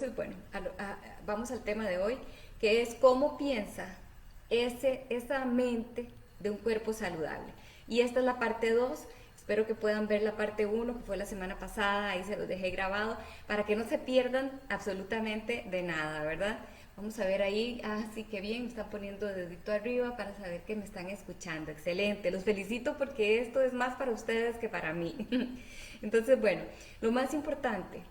Entonces, bueno, vamos al tema de hoy, que es cómo piensa esa mente de un cuerpo saludable. Y esta es la parte 2. Espero que puedan ver la parte 1, que fue la semana pasada, ahí se los dejé grabado, para que no se pierdan absolutamente de nada, ¿verdad? Vamos a ver ahí, sí, que bien, me están poniendo dedito arriba para saber que me están escuchando. Excelente, los felicito porque esto es más para ustedes que para mí. Entonces, bueno, lo más importante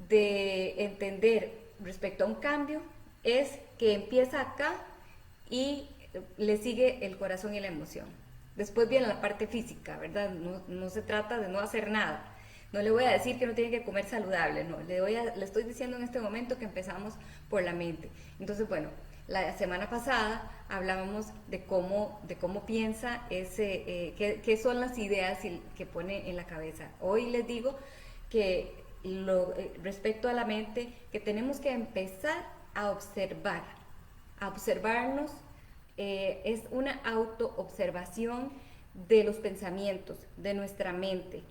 de entender respecto a un cambio es que empieza acá y le sigue el corazón y la emoción. Después viene la parte física, ¿verdad? No se trata de no hacer nada. No le voy a decir que no tiene que comer saludable, no. Le estoy diciendo en este momento que empezamos por la mente. Entonces, bueno, la semana pasada hablábamos de cómo piensa qué son las ideas que pone en la cabeza. Hoy les digo que respecto a la mente, que tenemos que empezar a observarnos, es una autoobservación de los pensamientos, de nuestra mente.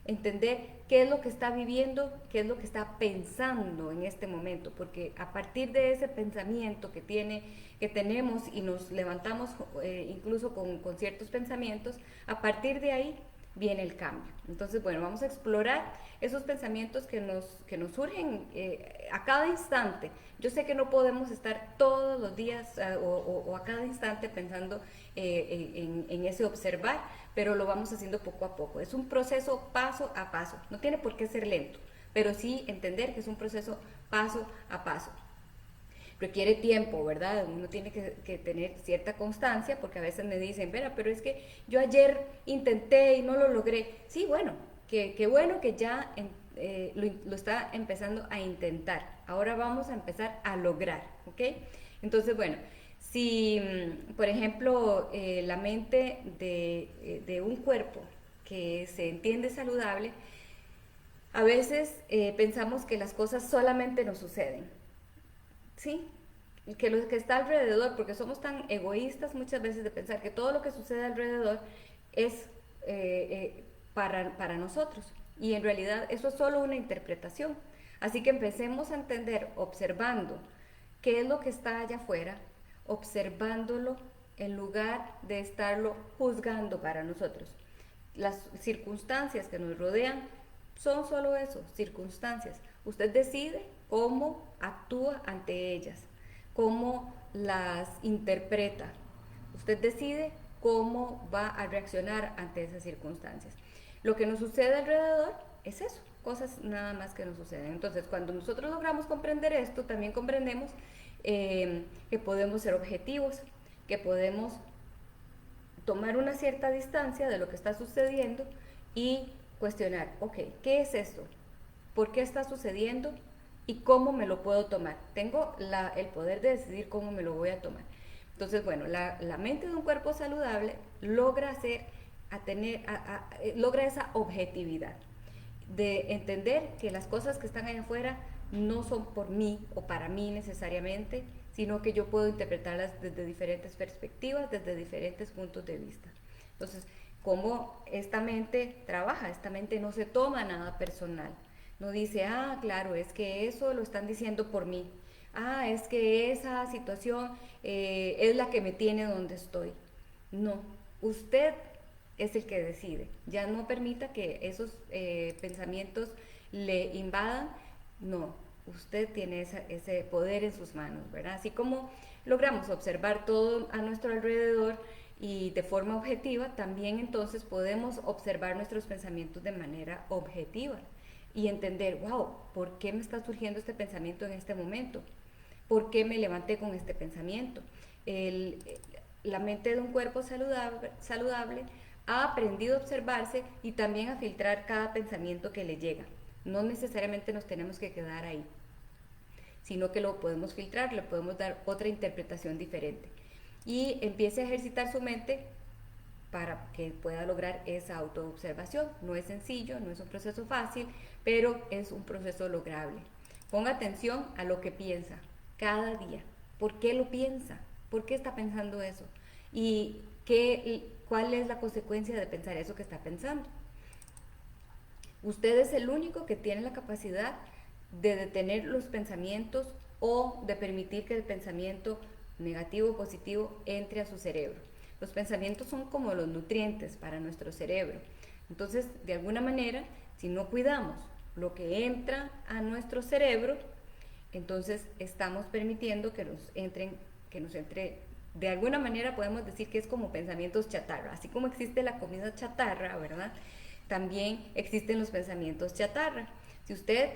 Entender qué es lo que está viviendo, qué es lo que está pensando en este momento, porque a partir de ese pensamiento que tenemos y nos levantamos incluso con ciertos pensamientos, a partir de ahí viene el cambio. Entonces, bueno, vamos a explorar esos pensamientos que nos surgen a cada instante. Yo sé que no podemos estar todos los días o a cada instante pensando en ese observar, pero lo vamos haciendo poco a poco. Es un proceso paso a paso. No tiene por qué ser lento, pero sí entender que es un proceso paso a paso. Requiere tiempo, ¿verdad? Uno tiene que tener cierta constancia, porque a veces me dicen, Vera, pero es que yo ayer intenté y no lo logré. Sí, bueno, que bueno que ya lo está empezando a intentar. Ahora vamos a empezar a lograr, ¿ok? Entonces, bueno, si, por ejemplo, la mente de un cuerpo que se entiende saludable, a veces pensamos que las cosas solamente nos suceden, ¿sí? Que lo que está alrededor, porque somos tan egoístas muchas veces de pensar que todo lo que sucede alrededor es para nosotros. Y en realidad eso es solo una interpretación. Así que empecemos a entender observando qué es lo que está allá afuera, observándolo en lugar de estarlo juzgando para nosotros. Las circunstancias que nos rodean son solo eso, circunstancias. Usted decide cómo actúa ante ellas, cómo las interpreta. Usted decide cómo va a reaccionar ante esas circunstancias. Lo que nos sucede alrededor es eso, cosas nada más que nos suceden. Entonces, cuando nosotros logramos comprender esto, también comprendemos que podemos ser objetivos, que podemos tomar una cierta distancia de lo que está sucediendo y cuestionar, ok, ¿qué es esto? ¿Por qué está sucediendo? ¿Y cómo me lo puedo tomar? Tengo el poder de decidir cómo me lo voy a tomar. Entonces, bueno, la mente de un cuerpo saludable logra logra esa objetividad de entender que las cosas que están allá afuera no son por mí o para mí necesariamente, sino que yo puedo interpretarlas desde diferentes perspectivas, desde diferentes puntos de vista. Entonces, ¿cómo esta mente trabaja? Esta mente no se toma nada personal. No dice, claro, es que eso lo están diciendo por mí. Es que esa situación es la que me tiene donde estoy. No, usted es el que decide. Ya no permita que esos pensamientos le invadan. No, usted tiene ese poder en sus manos, ¿verdad? Así como logramos observar todo a nuestro alrededor y de forma objetiva, también entonces podemos observar nuestros pensamientos de manera objetiva y entender, wow, ¿por qué me está surgiendo este pensamiento en este momento? ¿Por qué me levanté con este pensamiento? La mente de un cuerpo saludable ha aprendido a observarse y también a filtrar cada pensamiento que le llega. No necesariamente nos tenemos que quedar ahí, sino que lo podemos filtrar, le podemos dar otra interpretación diferente. Y empiece a ejercitar su mente para que pueda lograr esa autoobservación. No es sencillo, no es un proceso fácil, pero es un proceso lograble. Ponga atención a lo que piensa cada día. ¿Por qué lo piensa? ¿Por qué está pensando eso? ¿Y cuál es la consecuencia de pensar eso que está pensando? Usted es el único que tiene la capacidad de detener los pensamientos o de permitir que el pensamiento negativo o positivo entre a su cerebro. Los pensamientos son como los nutrientes para nuestro cerebro. Entonces, de alguna manera, si no cuidamos lo que entra a nuestro cerebro, entonces estamos permitiendo que nos entre, de alguna manera podemos decir que es como pensamientos chatarra. Así como existe la comida chatarra, ¿verdad? También existen los pensamientos chatarra. Si usted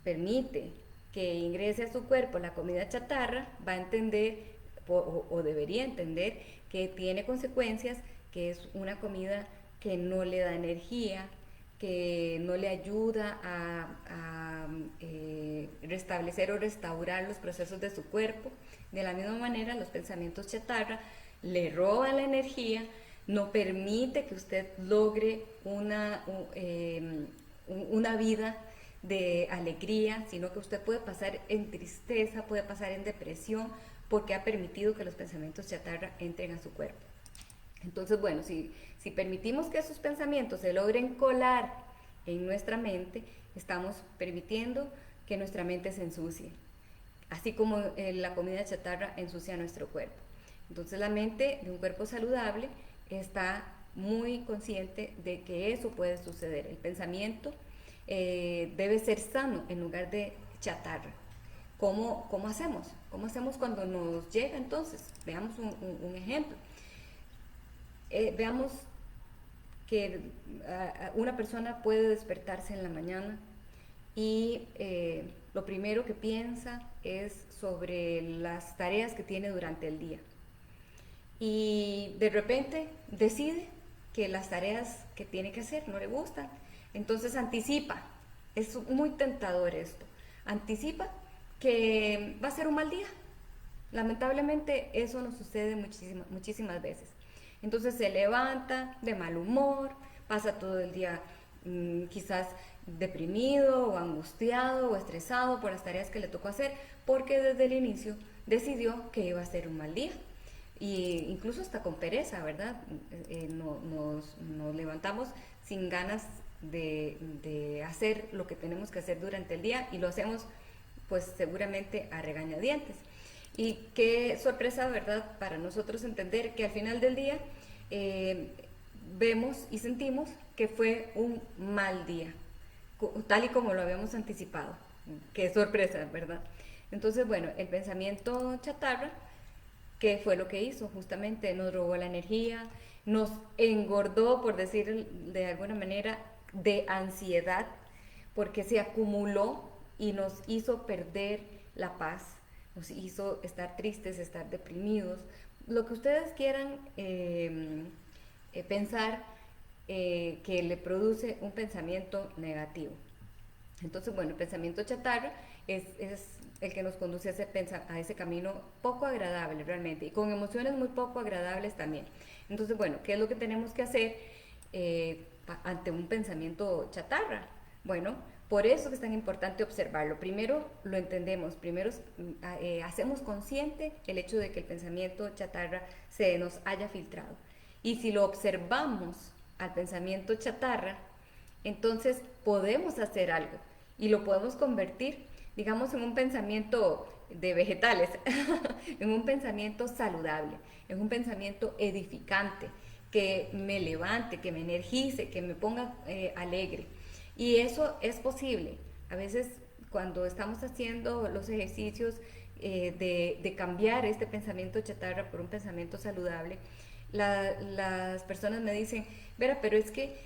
permite que ingrese a su cuerpo la comida chatarra, va a entender o debería entender que tiene consecuencias, que es una comida que no le da energía, que no le ayuda a restablecer o restaurar los procesos de su cuerpo. De la misma manera, los pensamientos chatarra le roban la energía, no permite que usted logre una vida de alegría, sino que usted puede pasar en tristeza, puede pasar en depresión, porque ha permitido que los pensamientos chatarra entren a su cuerpo. Entonces, bueno, si permitimos que esos pensamientos se logren colar en nuestra mente, estamos permitiendo que nuestra mente se ensucie, así como la comida chatarra ensucia nuestro cuerpo. Entonces, la mente de un cuerpo saludable está muy consciente de que eso puede suceder. El pensamiento debe ser sano en lugar de chatarra. ¿Cómo hacemos? ¿Cómo hacemos cuando nos llega entonces? Veamos un ejemplo. Veamos que una persona puede despertarse en la mañana y lo primero que piensa es sobre las tareas que tiene durante el día. Y de repente decide que las tareas que tiene que hacer no le gustan. Entonces anticipa. Es muy tentador esto. Anticipa que va a ser un mal día. Lamentablemente eso nos sucede muchísimas veces. Entonces se levanta de mal humor, pasa todo el día quizás deprimido o angustiado o estresado por las tareas que le tocó hacer, porque desde el inicio decidió que iba a ser un mal día. Y incluso hasta con pereza, ¿verdad? Nos levantamos sin ganas de hacer lo que tenemos que hacer durante el día y lo hacemos pues seguramente a regañadientes. Y qué sorpresa, ¿verdad?, para nosotros entender que al final del día vemos y sentimos que fue un mal día, tal y como lo habíamos anticipado. Qué sorpresa, ¿verdad? Entonces, bueno, el pensamiento chatarra, ¿qué fue lo que hizo? Justamente nos robó la energía, nos engordó, por decir de alguna manera, de ansiedad, porque se acumuló y nos hizo perder la paz, nos hizo estar tristes, estar deprimidos, lo que ustedes quieran pensar que le produce un pensamiento negativo. Entonces, bueno, el pensamiento chatarra es el que nos conduce a ese camino poco agradable realmente y con emociones muy poco agradables también. Entonces, bueno, ¿qué es lo que tenemos que hacer ante un pensamiento chatarra? Bueno, por eso es tan importante observarlo. Primero lo entendemos, primero hacemos consciente el hecho de que el pensamiento chatarra se nos haya filtrado. Y si lo observamos al pensamiento chatarra, entonces podemos hacer algo y lo podemos convertir, digamos, en un pensamiento de vegetales, en un pensamiento saludable, en un pensamiento edificante, que me levante, que me energice, que me ponga alegre. Y eso es posible. A veces cuando estamos haciendo los ejercicios de cambiar este pensamiento chatarra por un pensamiento saludable, las personas me dicen, Vera, pero es que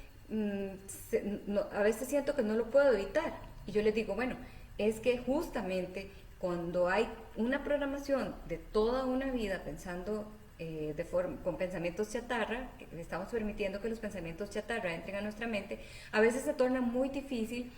a veces siento que no lo puedo evitar. Y yo les digo, bueno, es que justamente cuando hay una programación de toda una vida pensando con pensamientos chatarra, que estamos permitiendo que los pensamientos chatarra entren a nuestra mente, a veces se torna muy difícil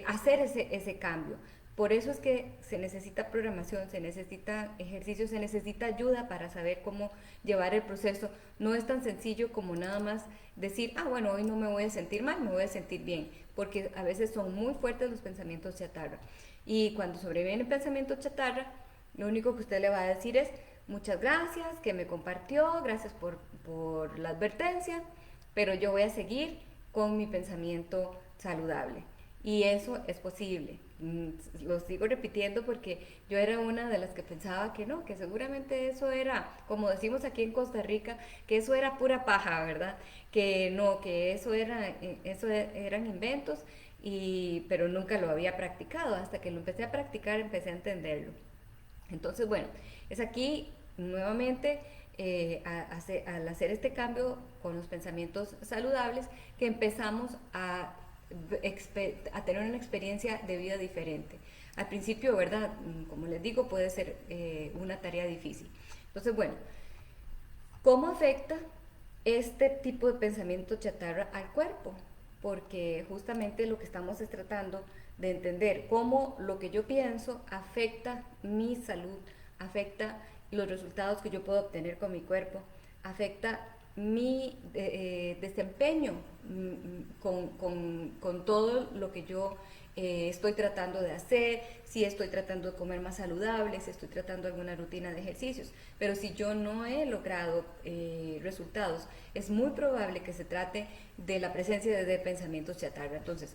hacer ese cambio. Por eso es que se necesita programación, se necesita ejercicio, se necesita ayuda para saber cómo llevar el proceso. No es tan sencillo como nada más decir, bueno, hoy no me voy a sentir mal, me voy a sentir bien, porque a veces son muy fuertes los pensamientos chatarra. Y cuando sobreviene el pensamiento chatarra, lo único que usted le va a decir es, muchas gracias, que me compartió, gracias por la advertencia, pero yo voy a seguir con mi pensamiento saludable. Y eso es posible. Lo sigo repitiendo porque yo era una de las que pensaba que no, que seguramente eso era, como decimos aquí en Costa Rica, que eso era pura paja, ¿verdad? Que no, que eso eran inventos, pero nunca lo había practicado. Hasta que lo empecé a practicar, empecé a entenderlo. Entonces, bueno, es aquí nuevamente al hacer este cambio con los pensamientos saludables que empezamos a tener una experiencia de vida diferente. Al principio, ¿verdad? Como les digo, puede ser una tarea difícil. Entonces, bueno, ¿cómo afecta este tipo de pensamiento chatarra al cuerpo? Porque justamente lo que estamos es tratando de entender cómo lo que yo pienso afecta mi salud, afecta los resultados que yo puedo obtener con mi cuerpo, afecta mi desempeño con todo lo que yo estoy tratando de hacer, si estoy tratando de comer más saludable, si estoy tratando alguna rutina de ejercicios. Pero si yo no he logrado resultados, es muy probable que se trate de la presencia de pensamientos chatarra. Entonces,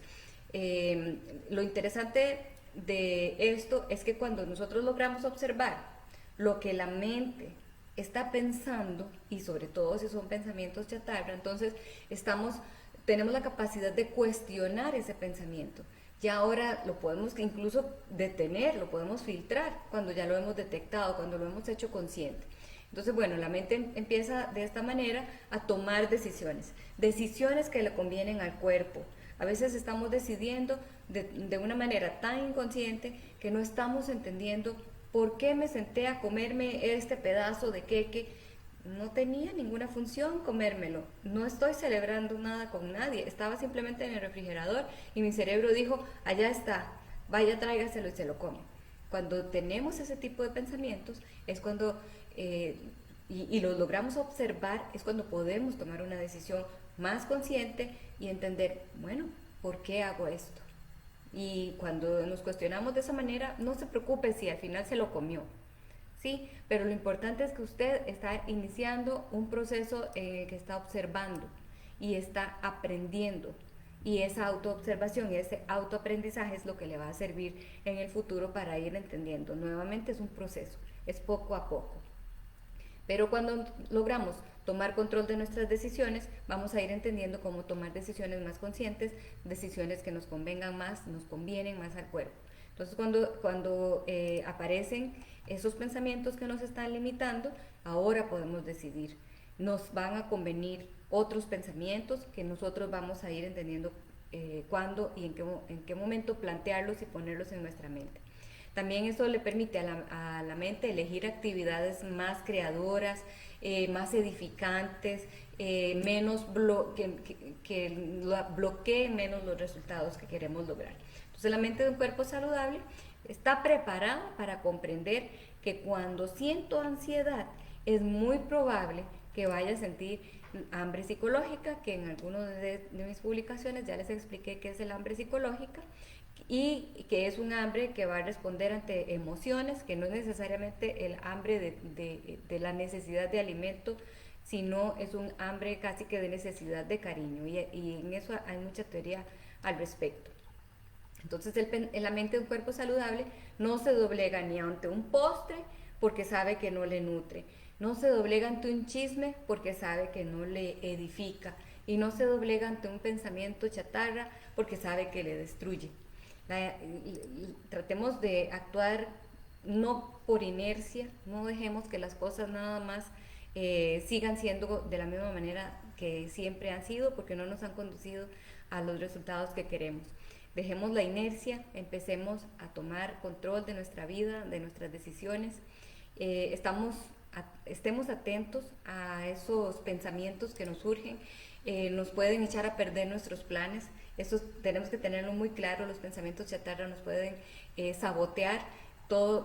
lo interesante de esto es que cuando nosotros logramos observar lo que la mente está pensando, y sobre todo si son pensamientos chatarra, entonces tenemos la capacidad de cuestionar ese pensamiento. Ya ahora lo podemos incluso detener, lo podemos filtrar cuando ya lo hemos detectado, cuando lo hemos hecho consciente. Entonces, bueno, la mente empieza de esta manera a tomar decisiones que le convienen al cuerpo. A veces estamos decidiendo de una manera tan inconsciente que no estamos entendiendo por qué me senté a comerme este pedazo de queque. No tenía ninguna función comérmelo, no estoy celebrando nada con nadie, estaba simplemente en el refrigerador y mi cerebro dijo, allá está, vaya tráigaselo y se lo come. Cuando tenemos ese tipo de pensamientos es cuando, y los logramos observar, es cuando podemos tomar una decisión más consciente y entender, bueno, ¿por qué hago esto? Y cuando nos cuestionamos de esa manera, no se preocupe si al final se lo comió, ¿sí? Pero lo importante es que usted está iniciando un proceso que está observando y está aprendiendo. Y esa autoobservación y ese autoaprendizaje es lo que le va a servir en el futuro para ir entendiendo. Nuevamente es un proceso, es poco a poco. Pero cuando logramos tomar control de nuestras decisiones, vamos a ir entendiendo cómo tomar decisiones más conscientes, decisiones que nos convengan más, nos convienen más al cuerpo. Entonces, cuando aparecen esos pensamientos que nos están limitando, ahora podemos decidir. Nos van a convenir otros pensamientos que nosotros vamos a ir entendiendo cuándo y en qué momento plantearlos y ponerlos en nuestra mente. También eso le permite a la mente elegir actividades más creadoras, más edificantes, que bloqueen menos los resultados que queremos lograr. Entonces la mente de un cuerpo saludable está preparada para comprender que cuando siento ansiedad es muy probable que vaya a sentir hambre psicológica, que en algunas de mis publicaciones ya les expliqué qué es el hambre psicológica, y que es un hambre que va a responder ante emociones, que no es necesariamente el hambre de la necesidad de alimento, sino es un hambre casi que de necesidad de cariño, y en eso hay mucha teoría al respecto. Entonces la mente de un cuerpo saludable no se doblega ni ante un postre porque sabe que no le nutre, no se doblega ante un chisme porque sabe que no le edifica, y no se doblega ante un pensamiento chatarra porque sabe que le destruye. Tratemos de actuar no por inercia, no dejemos que las cosas nada más sigan siendo de la misma manera que siempre han sido, porque no nos han conducido a los resultados que queremos. Dejemos la inercia, empecemos a tomar control de nuestra vida, de nuestras decisiones. Estemos atentos a esos pensamientos que nos surgen, nos pueden echar a perder nuestros planes. Eso tenemos que tenerlo muy claro. Los pensamientos chatarra nos pueden sabotear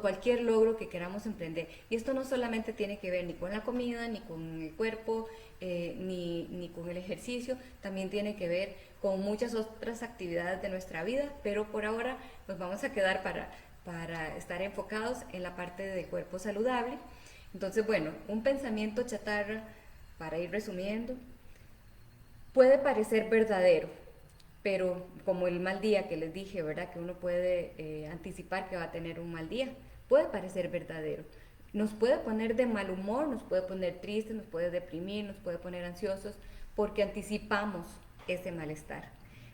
cualquier logro que queramos emprender. Y esto no solamente tiene que ver ni con la comida, ni con el cuerpo, ni con el ejercicio, también tiene que ver con muchas otras actividades de nuestra vida, pero por ahora nos vamos a quedar para estar enfocados en la parte del cuerpo saludable. Entonces, bueno, un pensamiento chatarra, para ir resumiendo, puede parecer verdadero, pero como el mal día que les dije, ¿verdad? Que uno puede anticipar que va a tener un mal día, puede parecer verdadero. Nos puede poner de mal humor, nos puede poner tristes, nos puede deprimir, nos puede poner ansiosos, porque anticipamos ese malestar.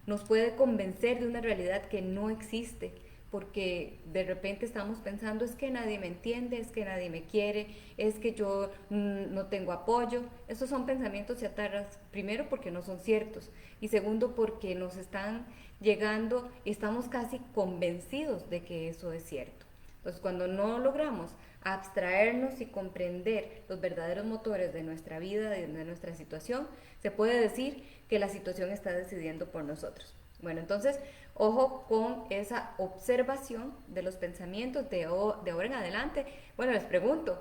Nos puede convencer de una realidad que no existe, porque de repente estamos pensando es que nadie me entiende, es que nadie me quiere, es que yo no tengo apoyo. Esos son pensamientos chatarras, primero porque no son ciertos y segundo porque nos están llegando y estamos casi convencidos de que eso es cierto. Entonces cuando no logramos abstraernos y comprender los verdaderos motores de nuestra vida, de nuestra situación, se puede decir que la situación está decidiendo por nosotros. Bueno, entonces, ojo con esa observación de los pensamientos de ahora en adelante. Bueno, les pregunto,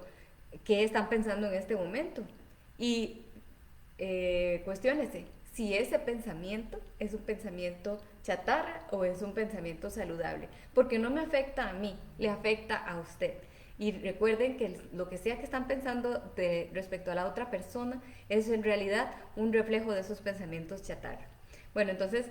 ¿qué están pensando en este momento? Y cuestiónese si ese pensamiento es un pensamiento chatarra o es un pensamiento saludable, porque no me afecta a mí, le afecta a usted. Y recuerden que lo que sea que están pensando respecto a la otra persona es en realidad un reflejo de esos pensamientos chatarra. Bueno, entonces